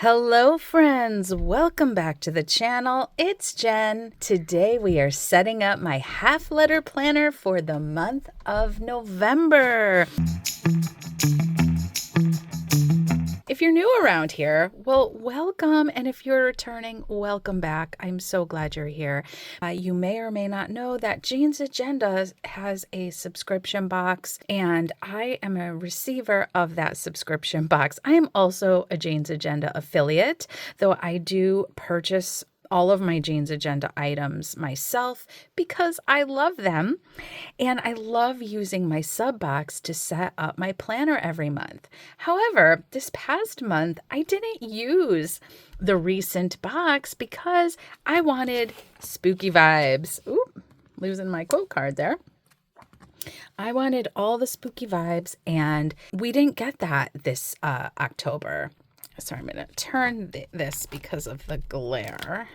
Hello friends, welcome back to the channel. It's Jen. Today we are setting up my half letter planner for the month of November. If you're new around here, well, welcome. And if you're returning, welcome back. I'm so glad you're here. You may or may not know that Jean's Agenda has a subscription box, and I am a receiver of that subscription box. I am also a Jean's Agenda affiliate, though I do purchase all of my Jean's Agenda items myself because I love them. And I love using my sub box to set up my planner every month. However, this past month, I didn't use the recent box because I wanted spooky vibes. Ooh, losing my quote card there. I wanted all the spooky vibes, and we didn't get that this October. Sorry, I'm going to turn this because of the glare.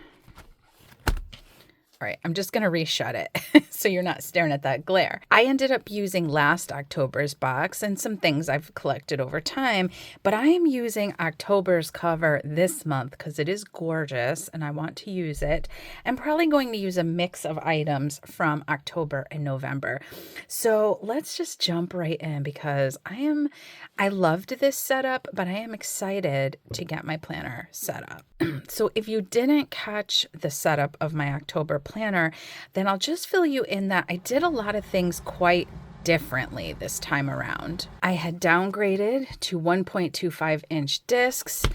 All right, I'm just going to reshut it so you're not staring at that glare. I ended up using last October's box and some things I've collected over time, but I am using October's cover this month because it is gorgeous and I want to use it. I'm probably going to use a mix of items from October and November. So let's just jump right in because I loved this setup, but I am excited to get my planner set up. So if you didn't catch the setup of my October planner, then I'll just fill you in that I did a lot of things quite differently this time around. I had downgraded to 1.25 inch discs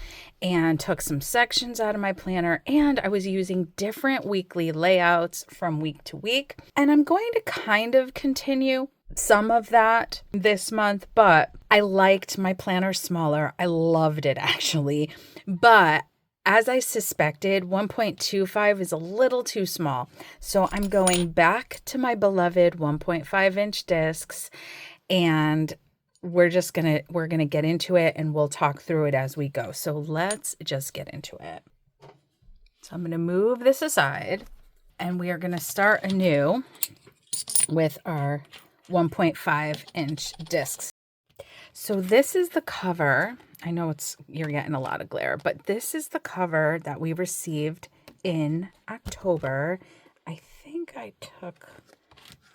and took some sections out of my planner, and I was using different weekly layouts from week to week. And I'm going to kind of continue some of that this month, but I liked my planner smaller. I loved it actually, but as I suspected, 1.25 is a little too small. So I'm going back to my beloved 1.5 inch discs, and we're going to get into it and we'll talk through it as we go. So let's just get into it. So I'm going to move this aside and we are going to start anew with our 1.5 inch discs. So this is the cover. I know you're getting a lot of glare, but this is the cover that we received in October. I think I took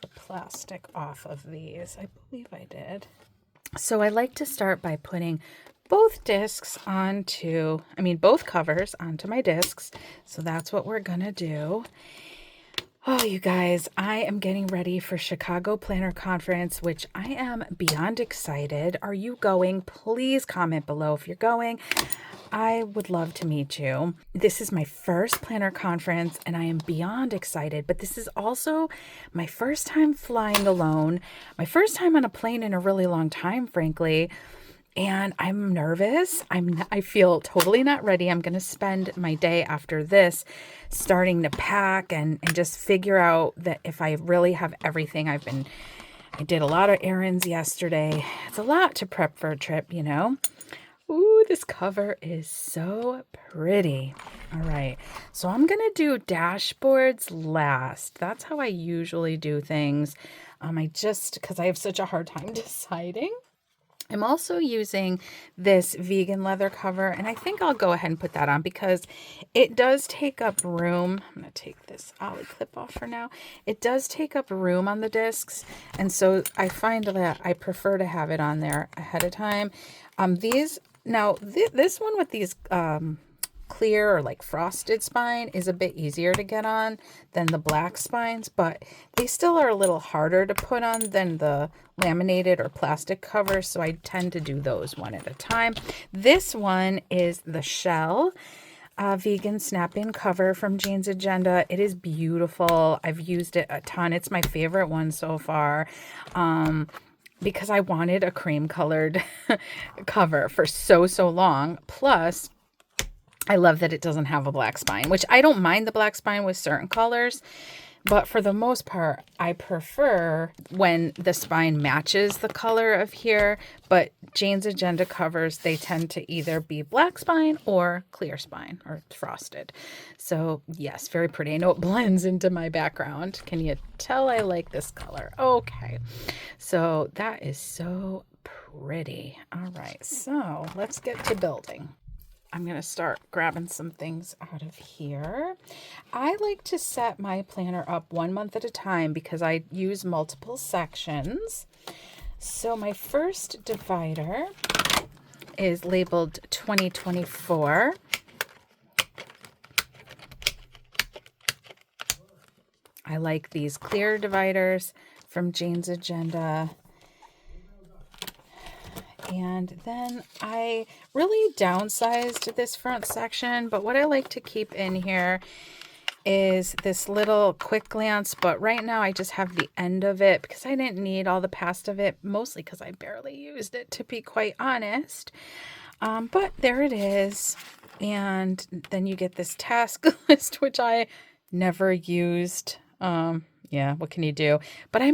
the plastic off of these. I believe I did. So I like to start by putting both covers onto my discs. So that's what we're going to do. Oh, you guys, I am getting ready for Chicago Planner Conference, which I am beyond excited. Are you going? Please comment below if you're going. I would love to meet you. This is my first planner conference and I am beyond excited, but this is also my first time flying alone, my first time on a plane in a really long time, frankly. And I'm nervous. I feel totally not ready. I'm going to spend my day after this starting to pack and just figure out that if I really have everything. I did a lot of errands yesterday. It's a lot to prep for a trip, you know. Ooh, this cover is so pretty. All right. So I'm going to do dashboards last. That's how I usually do things. Because I have such a hard time deciding. I'm also using this vegan leather cover, and I think I'll go ahead and put that on because it does take up room. I'm going to take this ollie clip off for now. It does take up room on the discs, and so I find that I prefer to have it on there ahead of time. This one with these clear or like frosted spine is a bit easier to get on than the black spines, but they still are a little harder to put on than the laminated or plastic covers, so I tend to do those one at a time. This one is the shell vegan snap-in cover from Jean's Agenda. It is beautiful. I've used it a ton. It's my favorite one so far. Because I wanted a cream colored cover for so long. Plus, I love that it doesn't have a black spine, which I don't mind the black spine with certain colors, but for the most part, I prefer when the spine matches the color of here. But Jean's Agenda covers, they tend to either be black spine or clear spine or frosted. So yes, very pretty. I know it blends into my background. Can you tell I like this color? Okay. So that is so pretty. All right. So let's get to building. I'm going to start grabbing some things out of here. I like to set my planner up 1 month at a time because I use multiple sections. So my first divider is labeled 2024. I like these clear dividers from Jane's Agenda. And then I really downsized this front section, but what I like to keep in here is this little quick glance, but right now I just have the end of it because I didn't need all the past of it, mostly because I barely used it, to be quite honest. But there it is. And then you get this task list, which I never used. Yeah, what can you do? But I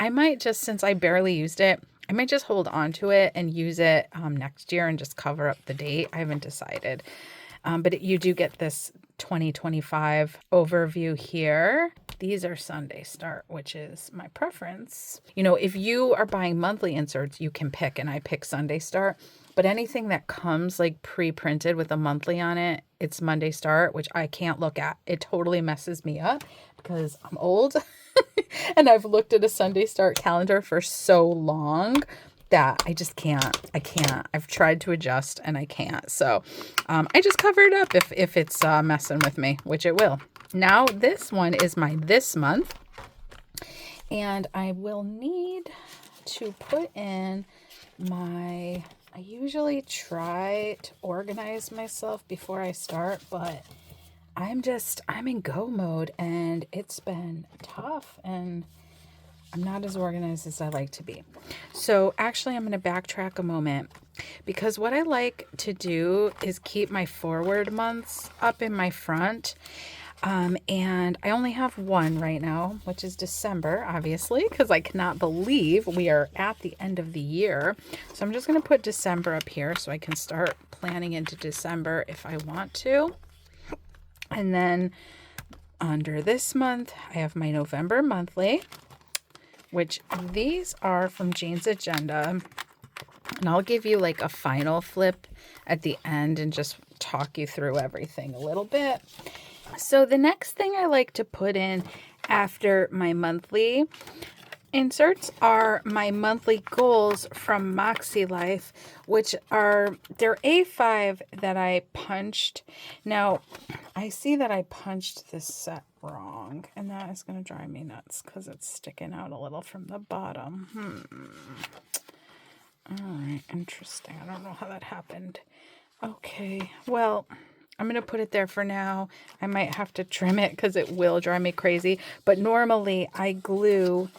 might just, since I barely used it, I might just hold on to it and use it next year and just cover up the date. I haven't decided. But you do get this 2025 overview here. These are Sunday start, which is my preference. You know, if you are buying monthly inserts, you can pick, and I pick Sunday start. But anything that comes like pre-printed with a monthly on it, it's Monday start, which I can't look at. It totally messes me up because I'm old and I've looked at a Sunday start calendar for so long that I just can't. I've tried to adjust and I can't. So I just cover it up if it's messing with me, which it will. Now this one is my this month, and I will need to put in my, I usually try to organize myself before I start, but I'm in go mode and it's been tough and I'm not as organized as I like to be. So actually I'm going to backtrack a moment because what I like to do is keep my forward months up in my front. And I only have one right now, which is December, obviously, because I cannot believe we are at the end of the year. So I'm just going to put December up here so I can start planning into December if I want to. And then under this month, I have my November monthly, which these are from Jane's Agenda. And I'll give you like a final flip at the end and just talk you through everything a little bit. So the next thing I like to put in after my monthly inserts are my monthly goals from Moxie Life, which are, they're A5 that I punched. Now, I see that I punched this set wrong, and that is going to drive me nuts because it's sticking out a little from the bottom. All right, interesting. I don't know how that happened. Okay, well, I'm going to put it there for now. I might have to trim it because it will drive me crazy. But normally I glue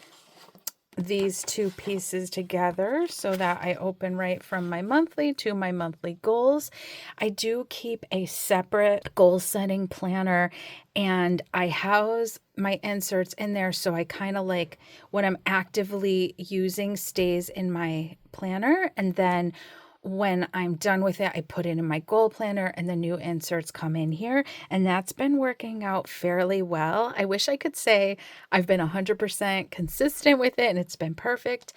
these two pieces together so that I open right from my monthly to my monthly goals. I do keep a separate goal setting planner and I house my inserts in there. So I kind of like what I'm actively using stays in my planner, and then when I'm done with it, I put it in my goal planner and the new inserts come in here. And that's been working out fairly well. I wish I could say I've been 100% consistent with it and it's been perfect,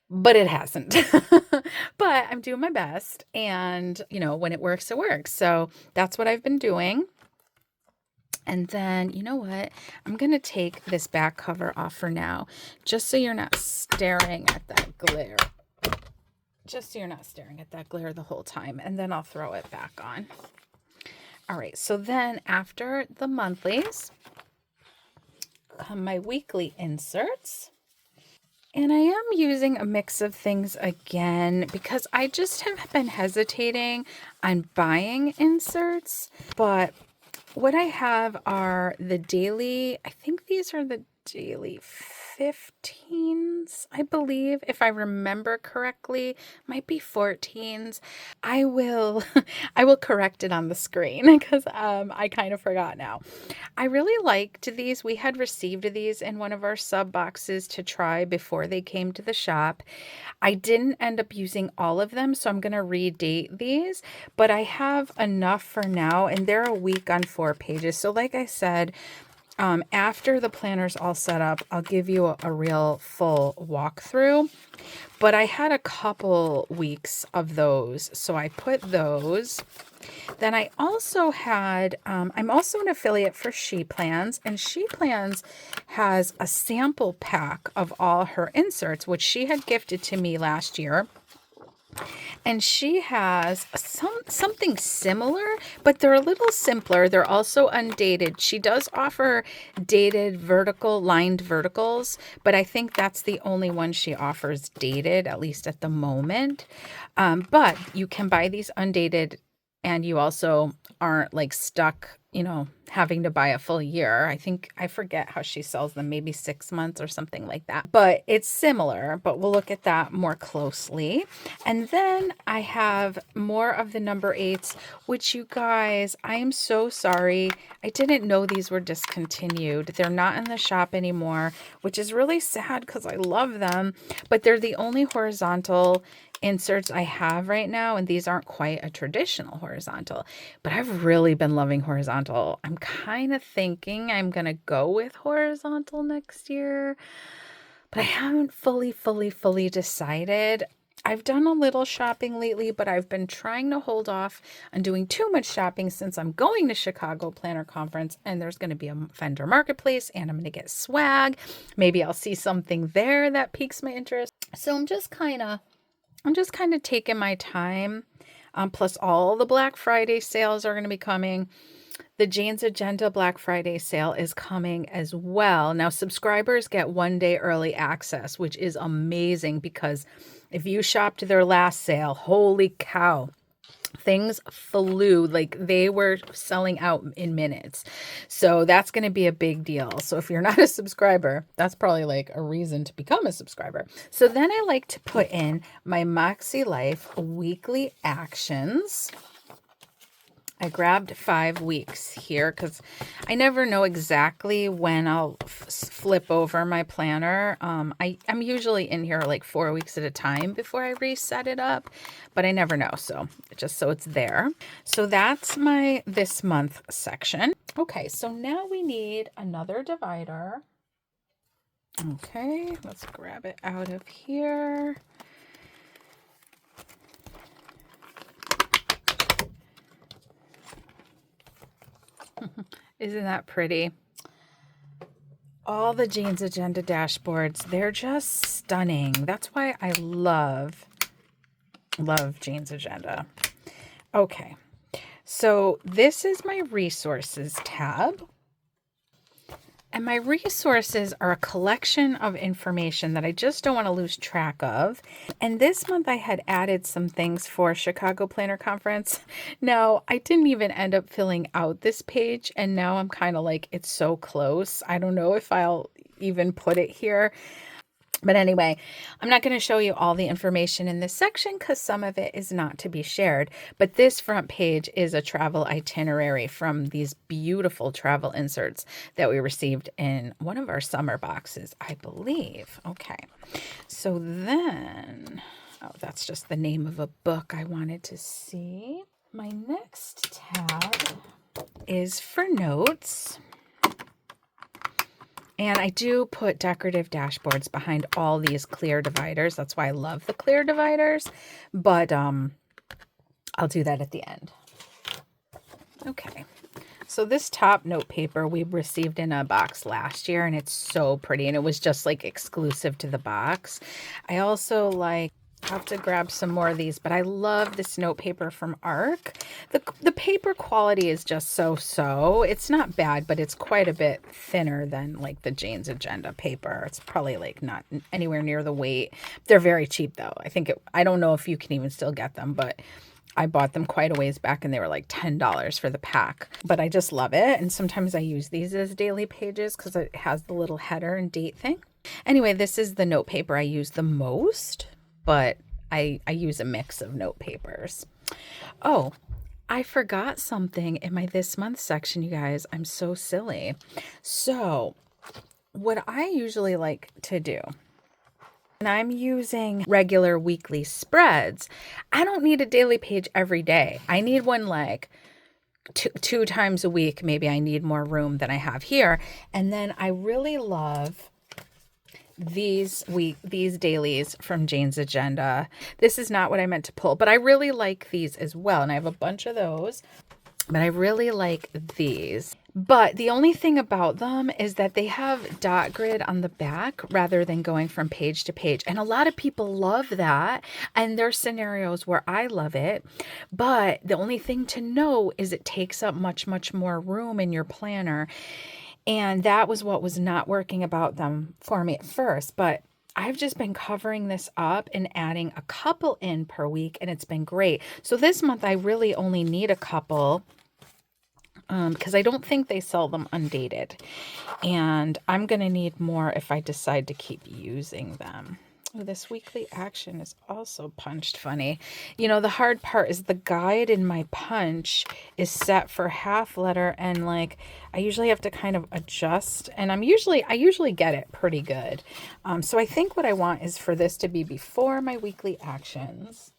but it hasn't. But I'm doing my best. And, you know, when it works, it works. So that's what I've been doing. And then, you know what? I'm going to take this back cover off for now, just so you're not staring at that glare. Just so you're not staring at that glare the whole time, and then I'll throw it back on. All right, so then after the monthlies come my weekly inserts. And I am using a mix of things again because I just have been hesitating on buying inserts. But what I have are the daily, I think these are the daily 15s, I believe, if I remember correctly, might be 14s. I will correct it on the screen because I kind of forgot now. I really liked these. We had received these in one of our sub boxes to try before they came to the shop. I didn't end up using all of them, so I'm going to redate these, but I have enough for now, and they're a week on 4 pages. So like I said, After the planner's all set up, I'll give you a real full walkthrough. But I had a couple weeks of those, so I put those. Then I also had, I'm also an affiliate for She Plans, and She Plans has a sample pack of all her inserts, which she had gifted to me last year. And she has something similar, but they're a little simpler. They're also undated. She does offer dated lined verticals, but I think that's the only one she offers dated, at least at the moment. But you can buy these undated, and you also aren't like stuck, having to buy a full year. I forget how she sells them, maybe 6 months or something like that. But it's similar, but we'll look at that more closely. And then I have more of the number 8s, which you guys, I am so sorry. I didn't know these were discontinued. They're not in the shop anymore, which is really sad because I love them, but they're the only horizontal inserts I have right now, and these aren't quite a traditional horizontal, but I've really been loving horizontal. I'm kind of thinking I'm gonna go with horizontal next year, but I haven't fully decided. I've done a little shopping lately, but I've been trying to hold off on doing too much shopping since I'm going to Chicago Planner Conference, and there's going to be a vendor marketplace, and I'm going to get swag. Maybe I'll see something there that piques my interest. So I'm just kind of taking my time. Plus all the Black Friday sales are going to be coming. The Jane's Agenda Black Friday sale is coming as well. Now, subscribers get 1 day early access, which is amazing because if you shopped their last sale, holy cow, things flew. Like they were selling out in minutes. So that's going to be a big deal. So if you're not a subscriber, that's probably like a reason to become a subscriber. So then I like to put in my Moxie Life weekly actions. I grabbed 5 weeks here because I never know exactly when I'll flip over my planner. I'm usually in here like 4 weeks at a time before I reset it up, but I never know. So just so it's there. So that's my this month section. Okay, so now we need another divider. Okay, let's grab it out of here. Isn't that pretty? All the Jane's Agenda dashboards, they're just stunning. That's why I love Jane's Agenda. Okay, so this is my resources tab. And my resources are a collection of information that I just don't want to lose track of. And this month I had added some things for Chicago Planner Conference. Now, I didn't even end up filling out this page, and now I'm kind of like, it's so close. I don't know if I'll even put it here. But anyway, I'm not going to show you all the information in this section because some of it is not to be shared. But this front page is a travel itinerary from these beautiful travel inserts that we received in one of our summer boxes, I believe. Okay, so then, oh, that's just the name of a book I wanted to see. My next tab is for notes. And I do put decorative dashboards behind all these clear dividers. That's why I love the clear dividers, but I'll do that at the end. Okay, so this top note paper we received in a box last year, and it's so pretty, and it was just like exclusive to the box. I also have to grab some more of these, but I love this note paper from ARC. The paper quality is just so. It's not bad, but it's quite a bit thinner than like the Jane's Agenda paper. It's probably like not anywhere near the weight. They're very cheap though. I don't know if you can even still get them, but I bought them quite a ways back and they were like $10 for the pack. But I just love it. And sometimes I use these as daily pages because it has the little header and date thing. Anyway, this is the note paper I use the most, but I use a mix of note papers. Oh, I forgot something in my this month section, you guys. I'm so silly. So what I usually like to do, and I'm using regular weekly spreads, I don't need a daily page every day. I need one like two times a week, maybe I need more room than I have here. And then I really love these dailies from Jane's Agenda. This is not what I meant to pull, but I really like these as well. And I have a bunch of those, but I really like these. But the only thing about them is that they have dot grid on the back rather than going from page to page. And a lot of people love that. And there's scenarios where I love it. But the only thing to know is it takes up much, much more room in your planner. And that was what was not working about them for me at first. But I've just been covering this up and adding a couple in per week, and it's been great. So this month I really only need a couple because I don't think they sell them undated. And I'm going to need more if I decide to keep using them. Oh, this weekly action is also punched funny. You know, the hard part is the guide in my punch is set for half letter, and like I usually have to kind of adjust, and I usually get it pretty good. So I think what I want is for this to be before my weekly actions.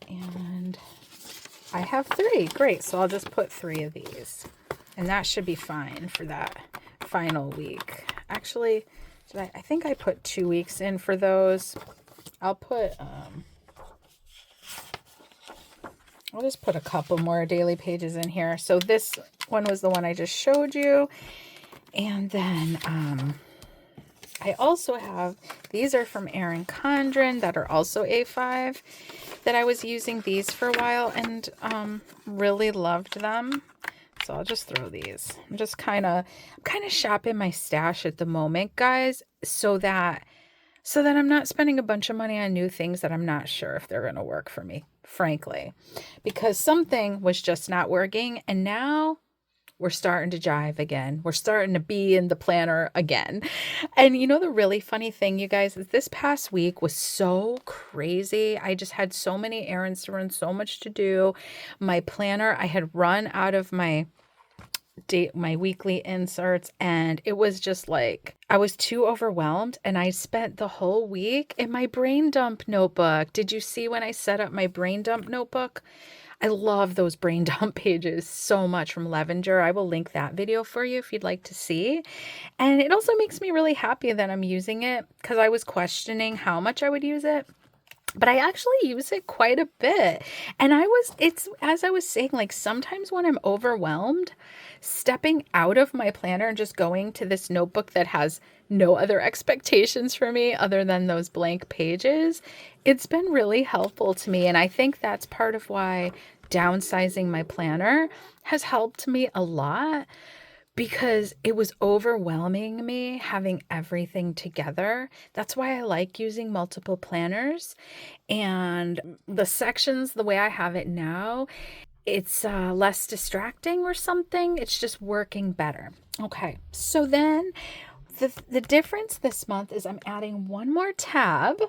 And I have 3. Great. So I'll just put 3 of these, and that should be fine for that final week. Actually, I think I put 2 weeks in for those. I'll just put a couple more daily pages in here. So this one was the one I just showed you. And then I also have, these are from Erin Condren that are also A5 that I was using these for a while and really loved them. So I'll just throw these. I'm just kind of shopping my stash at the moment, guys, so that I'm not spending a bunch of money on new things that I'm not sure if they're going to work for me, frankly, because something was just not working. And now we're starting to jive again. We're starting to be in the planner again. And you know, the really funny thing, you guys, is this past week was so crazy. I just had so many errands to run, so much to do. My planner, I had run out of my weekly inserts, and it was just like I was too overwhelmed, and I spent the whole week in my brain dump notebook. Did you see when I set up my brain dump notebook? I love those brain dump pages so much from Levenger. I will link that video for you if you'd like to see. And it also makes me really happy that I'm using it, because I was questioning how much I would use it. But I actually use it quite a bit. And it's as I was saying, like sometimes when I'm overwhelmed, stepping out of my planner and just going to this notebook that has no other expectations for me other than those blank pages, it's been really helpful to me. And I think that's part of why downsizing my planner has helped me a lot, because it was overwhelming me having everything together. That's why I like using multiple planners. And the sections, the way I have it now, it's less distracting or something. It's just working better. Okay, so then the difference this month is I'm adding one more tab,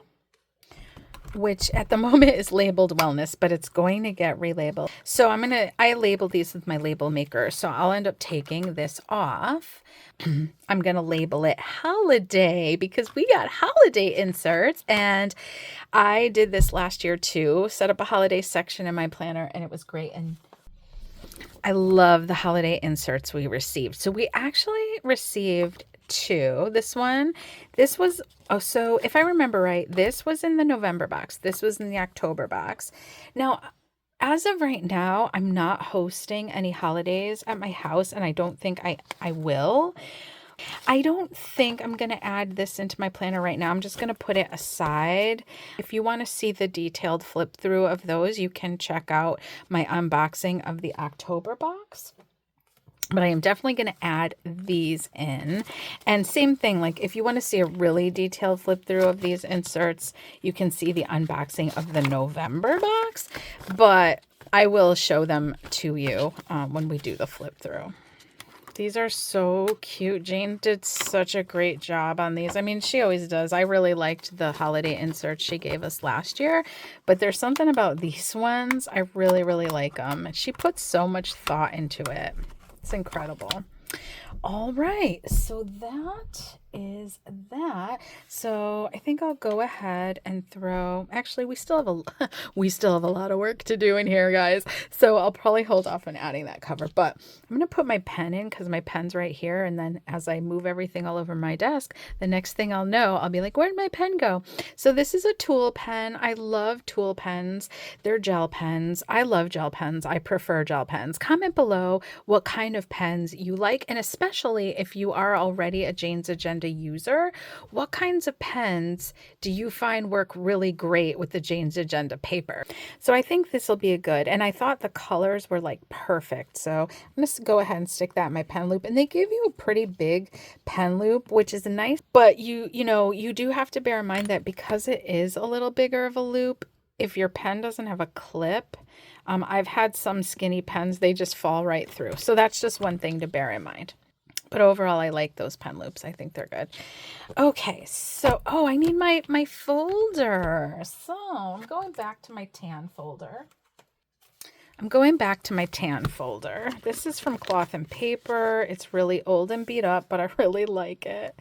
which at the moment is labeled wellness, but it's going to get relabeled. So I label these with my label maker. So I'll end up taking this off. I'm going to label it holiday, because we got holiday inserts, and I did this last year too, set up a holiday section in my planner, and it was great. And I love the holiday inserts we received. So we actually received 2. This was, so if I remember right, this was in the November box. This was in the October box. Now, as of right now, I'm not hosting any holidays at my house, and I don't think I will. I don't think I'm going to add this into my planner right now. I'm just going to put it aside. If you want to see the detailed flip through of those, you can check out my unboxing of the October box. But I am definitely going to add these in. And same thing, like if you want to see a really detailed flip through of these inserts, you can see the unboxing of the November box. But I will show them to you when we do the flip through. These are so cute. Jane did such a great job on these. I mean, she always does. I really liked the holiday inserts she gave us last year, but there's something about these ones. I really, really like them. She puts so much thought into it. It's incredible. All right, so that is that. So I think I'll go ahead and throw, actually we still have we still have a lot of work to do in here, guys. So I'll probably hold off on adding that cover, but I'm going to put my pen in because my pen's right here. And then as I move everything all over my desk, the next thing I'll know, I'll be like, where'd my pen go? So this is a tool pen. I love tool pens. They're gel pens. I love gel pens. I prefer gel pens. Comment below what kind of pens you like, and especially if you are already a Jane's Agenda user, what kinds of pens do you find work really great with the Jane's Agenda paper? So I think this will be a good, and I thought the colors were like perfect. So I'm going to go ahead and stick that in my pen loop, and they give you a pretty big pen loop, which is nice, but you know, you do have to bear in mind that because it is a little bigger of a loop, if your pen doesn't have a clip, I've had some skinny pens, they just fall right through. So that's just one thing to bear in mind. But overall, I like those pen loops. I think they're good. Okay, so, oh, I need my folder. So I'm going back to my tan folder. This is from Cloth and Paper. It's really old and beat up, but I really like it.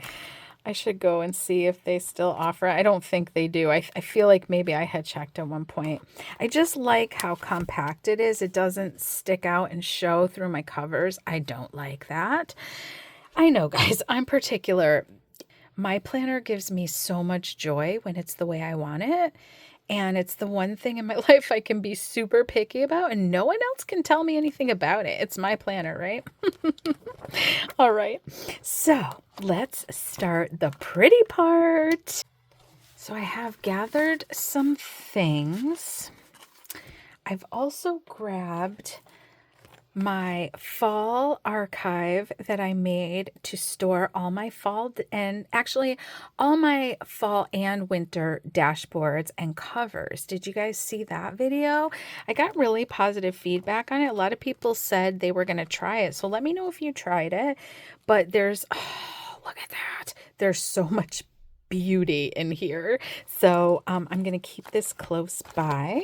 I should go and see if they still offer it. I don't think they do. I feel like maybe I had checked at one point. I just like how compact it is. It doesn't stick out and show through my covers. I don't like that. I know, guys, I'm particular. My planner gives me so much joy when it's the way I want it. And it's the one thing in my life I can be super picky about, and no one else can tell me anything about it. It's my planner, right? All right. So let's start the pretty part. So I have gathered some things. I've also grabbed my fall archive that I made to store all my fall and actually all my fall and winter dashboards and covers. Did you guys see that video? I got really positive feedback on it. A lot of people said they were going to try it. So let me know if you tried it. But there's, oh, look at that. There's so much beauty in here. So I'm going to keep this close by.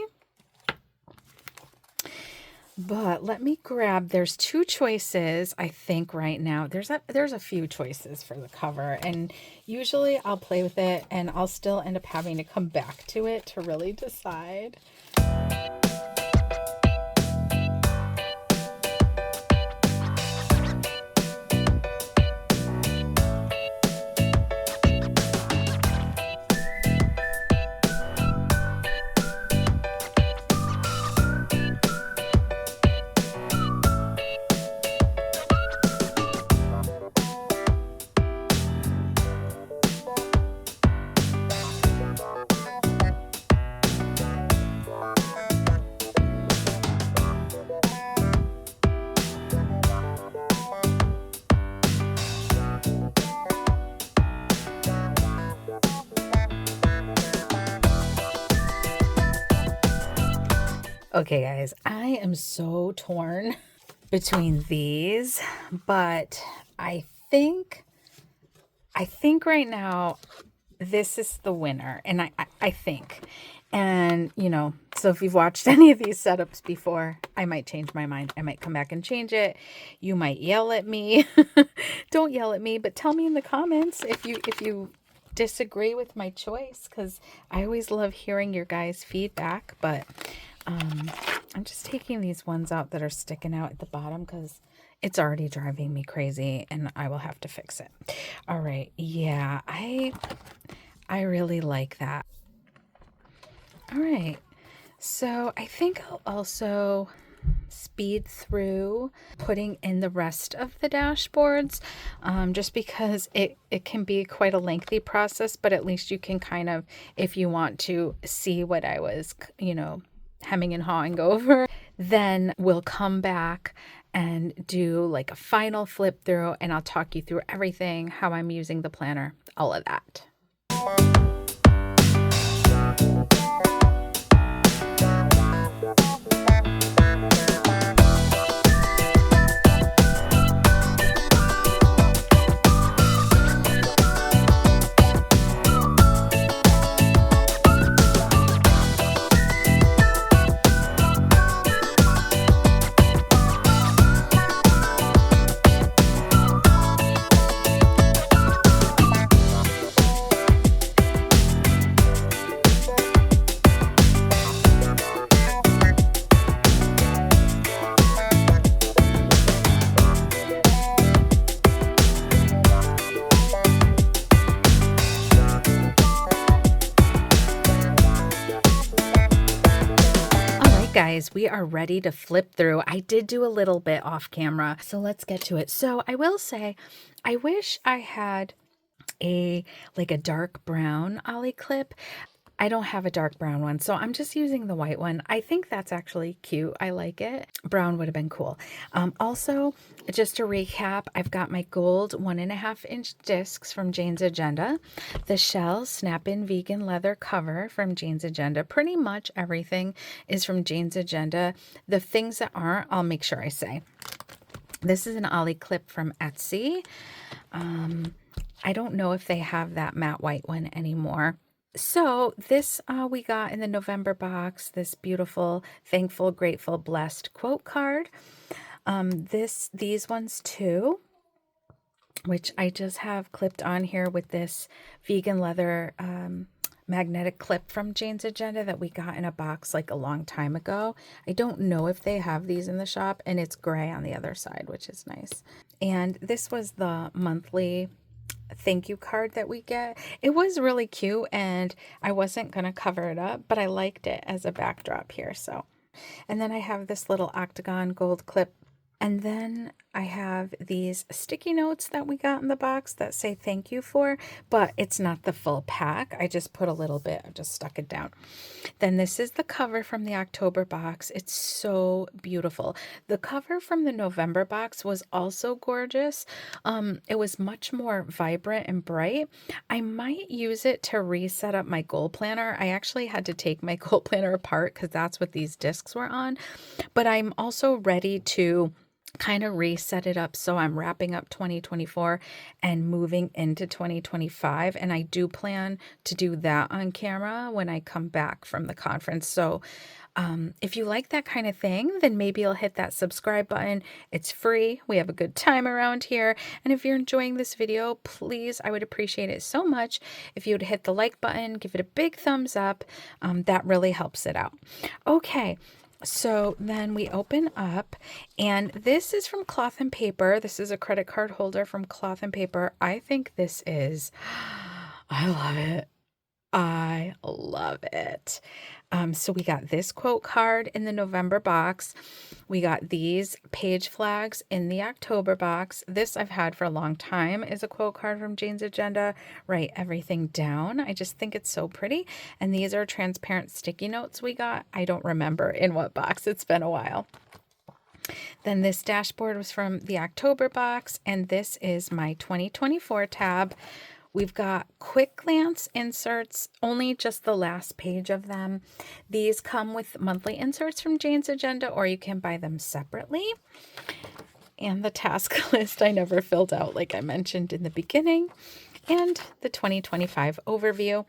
But let me grab, there's two choices, I think right now. There's a few choices for the cover, and usually I'll play with it and I'll still end up having to come back to it to really decide. Okay, guys, I am so torn between these, but I think right now this is the winner, and I think. And, you know, so if you've watched any of these setups before, I might change my mind. I might come back and change it. You might yell at me. Don't yell at me, but tell me in the comments if you disagree with my choice, because I always love hearing your guys' feedback. But I'm just taking these ones out that are sticking out at the bottom because it's already driving me crazy and I will have to fix it. All right. Yeah, I really like that. All right. So I think I'll also speed through putting in the rest of the dashboards, just because it can be quite a lengthy process, but at least you can kind of, if you want to see what I was, you know, hemming and hawing over, then we'll come back and do like a final flip through, and I'll talk you through everything, how I'm using the planner, all of that. guys, we are ready to flip through. I did do a little bit off camera, so let's get to it. So I will say, I wish I had a dark brown ollie clip. I don't have a dark brown one, so I'm just using the white one. I think that's actually cute. I like it. Brown would have been cool. Also, just to recap, I've got my gold 1.5-inch discs from Jane's Agenda, the Shell Snap-In Vegan Leather cover from Jane's Agenda. Pretty much everything is from Jane's Agenda. The things that aren't, I'll make sure I say. This is an ollie clip from Etsy. I don't know if they have that matte white one anymore. So this we got in the November box, this beautiful, thankful, grateful, blessed quote card. These ones too, which I just have clipped on here with this vegan leather magnetic clip from Jane's Agenda that we got in a box like a long time ago. I don't know if they have these in the shop, and it's gray on the other side, which is nice. And this was the monthly thank you card that we get. It was really cute, and I wasn't gonna cover it up, but I liked it as a backdrop here. So, and then I have this little octagon gold clip, and then I have these sticky notes that we got in the box that say thank you for, but it's not the full pack. I just put a little bit, I just stuck it down. Then this is the cover from the October box. It's so beautiful. The cover from the November box was also gorgeous. It was much more vibrant and bright. I might use it to reset up my goal planner. I actually had to take my goal planner apart because that's what these discs were on, but I'm also ready to kind of reset it up. So I'm wrapping up 2024 and moving into 2025. And I do plan to do that on camera when I come back from the conference. So if you like that kind of thing, then maybe you'll hit that subscribe button. It's free. We have a good time around here. And if you're enjoying this video, please, I would appreciate it so much if you would hit the like button, give it a big thumbs up. That really helps it out. Okay. So then we open up, and this is from Cloth and Paper. This is a credit card holder from Cloth and Paper. I think this is, I love it. I love it. So we got this quote card in the November box. We got these page flags in the October box. This I've had for a long time is a quote card from Jane's Agenda. Write everything down. I just think it's so pretty. And these are transparent sticky notes we got. I don't remember in what box. It's been a while. Then this dashboard was from the October box, and this is my 2024 tab. We've got quick glance inserts, only just the last page of them. These come with monthly inserts from Jane's Agenda, or you can buy them separately. And the task list I never filled out, like I mentioned in the beginning, and the 2025 overview.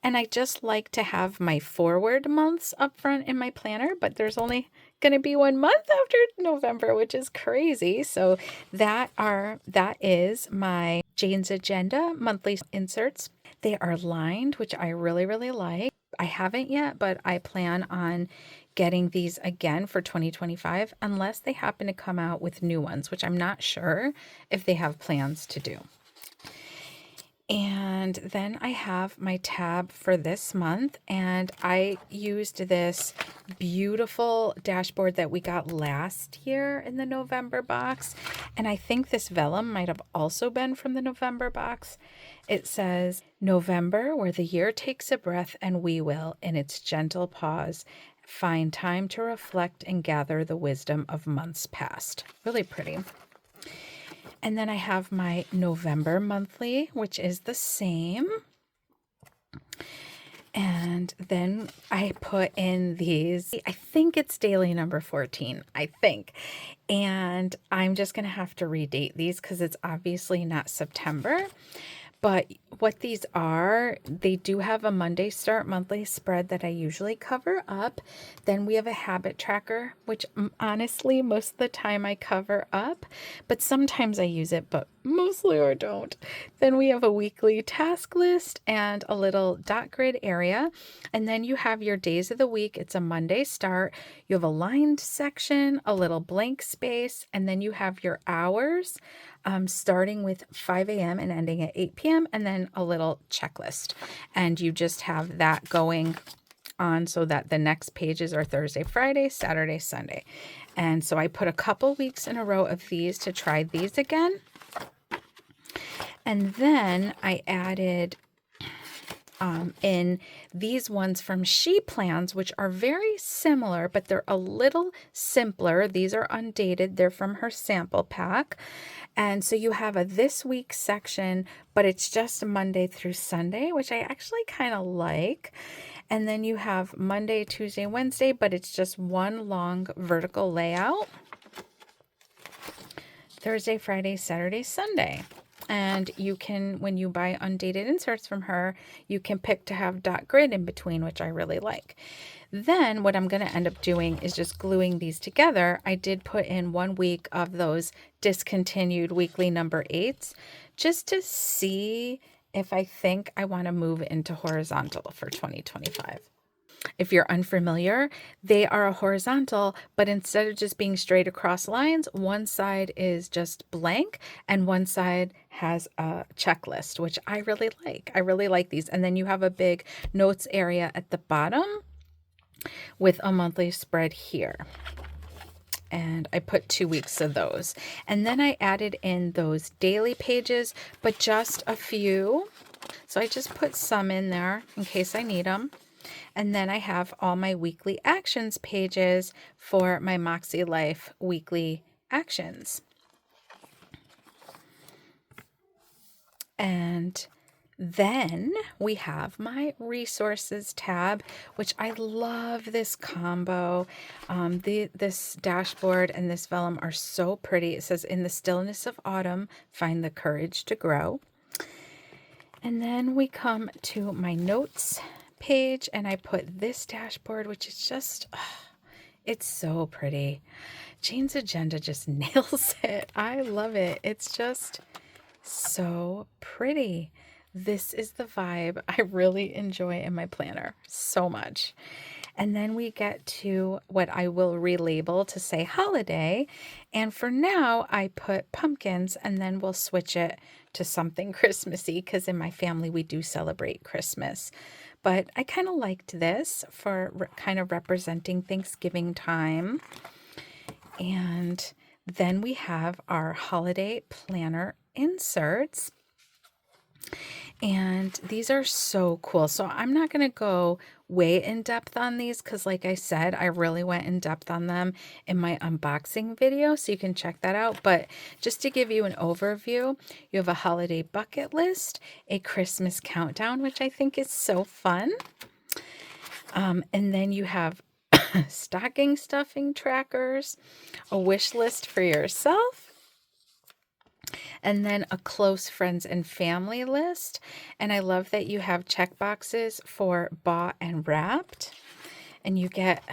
And I just like to have my forward months up front in my planner, but there's only going to be 1 month after November, which is crazy. So that is my Jane's Agenda monthly inserts. They are lined, which I really, really like. I haven't yet, but I plan on getting these again for 2025, unless they happen to come out with new ones, which I'm not sure if they have plans to do. And then I have my tab for this month, and I used this beautiful dashboard that we got last year in the November box. And I think this vellum might have also been from the November box. It says, November, where the year takes a breath and we will, in its gentle pause, find time to reflect and gather the wisdom of months past. Really pretty. And then I have my November monthly, which is the same. And then I put in these, I think it's daily number 14, I think. And I'm just going to have to redate these because it's obviously not September. But what these are, they do have a Monday Start monthly spread that I usually cover up. Then we have a habit tracker, which honestly, most of the time I cover up, but sometimes I use it, but mostly I don't. Then we have a weekly task list and a little dot grid area. And then you have your days of the week. It's a Monday Start. You have a lined section, a little blank space, and then you have your hours. Starting with 5 a.m. and ending at 8 p.m. and then a little checklist. And you just have that going on so that the next pages are Thursday, Friday, Saturday, Sunday. And so I put a couple weeks in a row of these to try these again. And then I added in these ones from She Plans, which are very similar, but they're a little simpler. These are undated. They're from her sample pack. And so you have a this week section, but it's just Monday through Sunday, which I actually kind of like. And then you have Monday, Tuesday, Wednesday, but it's just one long vertical layout. Thursday, Friday, Saturday, Sunday. And you can, when you buy undated inserts from her, you can pick to have dot grid in between, which I really like. Then what I'm going to end up doing is just gluing these together. I did put in 1 week of those discontinued weekly number 8s just to see if I think I want to move into horizontal for 2025. If you're unfamiliar, they are a horizontal, but instead of just being straight across lines, one side is just blank and one side has a checklist, which I really like. I really like these. And then you have a big notes area at the bottom with a monthly spread here. And I put 2 weeks of those. And then I added in those daily pages, but just a few. So I just put some in there in case I need them. And then I have all my weekly actions pages for my Moxie Life weekly actions. And then we have my resources tab, which I love this combo. This dashboard and this vellum are so pretty. It says, "In the stillness of autumn, find the courage to grow." And then we come to my notes page, and I put this dashboard, which is just, it's so pretty. Jane's agenda just nails it. I love it. It's just so pretty. This is the vibe I really enjoy in my planner so much. And then we get to what I will relabel to say holiday. And for now, I put pumpkins, and then we'll switch it to something Christmassy because in my family, we do celebrate Christmas. But I kind of liked this for kind of representing Thanksgiving time. And then we have our holiday planner inserts. And these are so cool. So I'm not going to go way in depth on these because, like I said, I really went in depth on them in my unboxing video. So you can check that out. But just to give you an overview, you have a holiday bucket list, a Christmas countdown, which I think is so fun. And then you have stocking stuffing trackers, a wish list for yourself, and then a close friends and family list. And I love that you have check boxes for bought and wrapped, and you get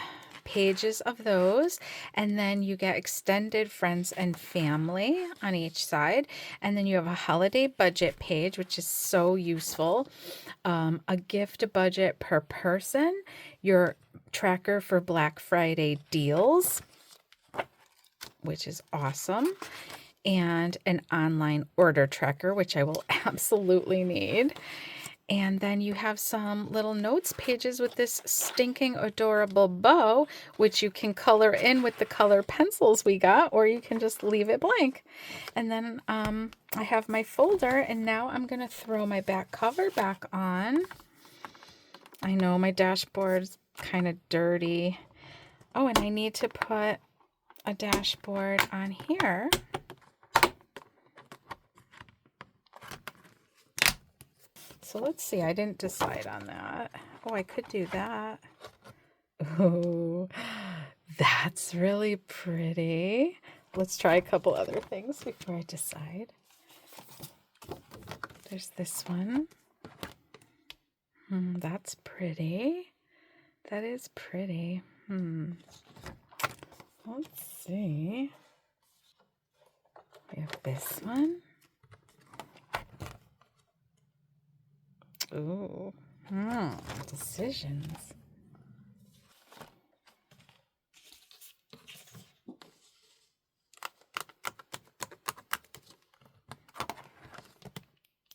pages of those, and then you get extended friends and family on each side, and then you have a holiday budget page, which is so useful, a gift budget per person, your tracker for Black Friday deals, which is awesome, and an online order tracker, which I will absolutely need. And then you have some little notes pages with this stinking adorable bow, which you can color in with the color pencils we got, or you can just leave it blank. And then I have my folder, and now I'm going to throw my back cover back on. I know my dashboard's kind of dirty. Oh, and I need to put a dashboard on here. So let's see, I didn't decide on that. Oh, I could do that. Oh, that's really pretty. Let's try a couple other things before I decide. There's this one. That's pretty. That is pretty. Let's see. We have this one. Ooh, decisions.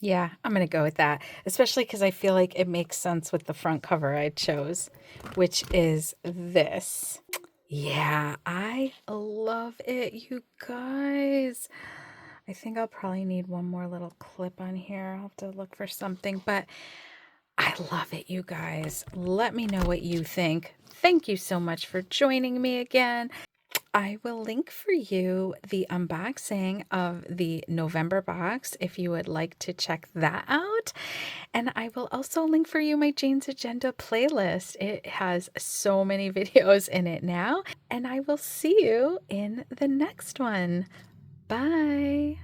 Yeah, I'm gonna go with that, especially because I feel like it makes sense with the front cover I chose, which is this. Yeah, I love it, you guys. I think I'll probably need one more little clip on here. I'll have to look for something, but I love it, you guys. Let me know what you think. Thank you so much for joining me again. I will link for you the unboxing of the November box if you would like to check that out. And I will also link for you my Jane's Agenda playlist. It has so many videos in it now. And I will see you in the next one. Bye.